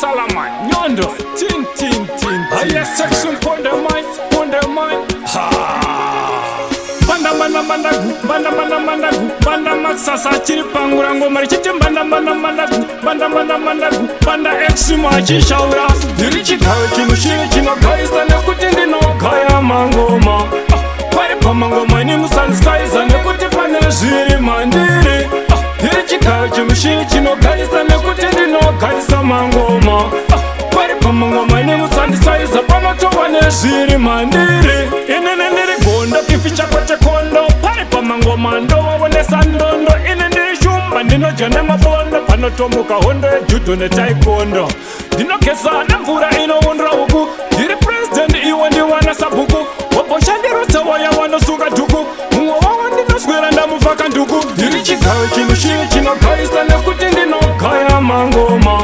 Salaman, Nyondo, Tin. I section pon the mind. Banda maksasa chiri pangura ngoma richite banda exima chishaura ndiri chigaro chimushiri chinogayisa nekuti ndinogaya mangoma pari pamangoma nimusandisaiza nekuti pane zviri mandiri ndiri chigaro chimushiri chinogayisa nekuti ndinogayisa mangoma pari pamangoma nimusandisaiza panotova nezviri mandiri inene ndiri gondo kificha kwete kondo pari pamangoma ndowaonesa ndondo ine ndiri shumba ndinodya nemabondo panotomuka hondo yejudho netaikondo ndinogesa nemvura inoundra uku ndiri president iwe ndiwana sabhuku waboshandirotsa waya wanosunga dhuku mumwe wawa ndinoswera ndamuvaka nduku ndiri chigaro chimushiri chinogayisa nekuti ndinogaya mangoma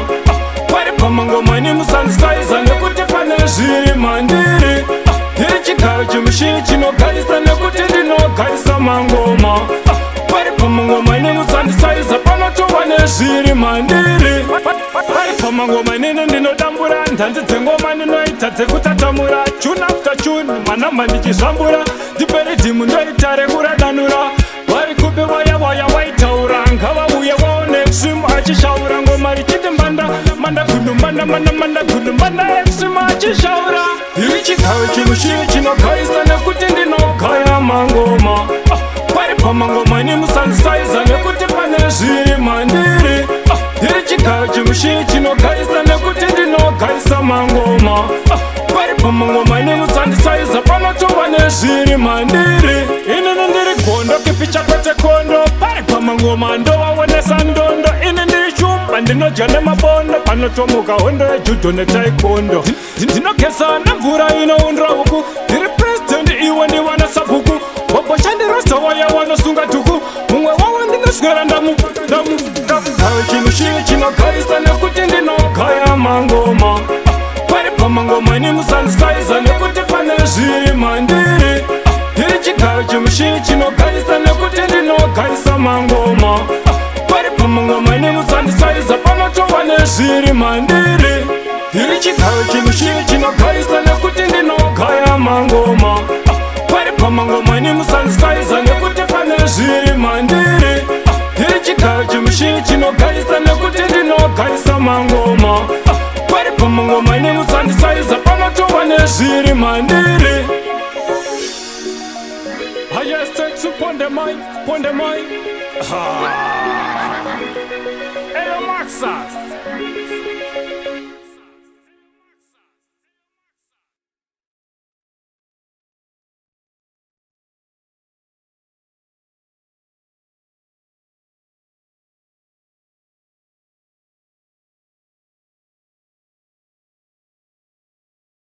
pari pamangoma nimusandisaiza nekuti pane zviri mandiri ndiri chigaro chimushiri chinogayisa nekuti ndinogayisa mangoma pari pamangoma nimusandisaiza panotova nezviri mandiri pari pamangoma nini ndinodambura ndanzi dzengoma ndinoita dzekutatamura tune after tune manamba ndichizvambura ndiperidhimu ndoita rekuradanura vari kupi waya waitaura ngavauye waone extreme achishaura ngoma richiti mbanda extreme achishaura ndiri chigaro chimushiri chinogayisa nekuti ndinogaya mangoma pari pamangoma nimusandisaiza nekuti pane zviri mandiri ndiri chigaro chimushiri chinogayisa nekuti ndinogayisa mangoma pari pamangoma nimusandisaiza panotova nezviri mandiri inini ndiri gondo kificha kwete kondo pari pamangoma ndowaonesa ndondo ini ndiri shumba ndinodya nemabondo panotomuka hondo yejudho netaikondo ndinogesa nemvura inoundra uku ndiri president iwe ndiwana sabhuku waboshandirosa waya wanosunga dhuku mumwe wawa ndinoswera ndamugaro chimushiri chinogayisa nekuti ndinogaya mangoma pari pamangoma nimusandisaiza nekuti pane zviri mandiri ndiri chigaro chimushiri chinogayisa nekuti ndinogayisa mangoma pari pamangoma nimusandisaiza panotova nezviri mandiri ndiri chigaro chimushiri chinogayisa nekuti ndinogaya mangoma pari pamangoma nimusandisaiza nekuti pane zviri mandiri ndiri chigaro chimushiri chinogayisa nekuti ndinogayisa mangoma pari pamangoma nimusandisaiza panotova nezviri mandiri highest sex upon the mind Eyo Maxas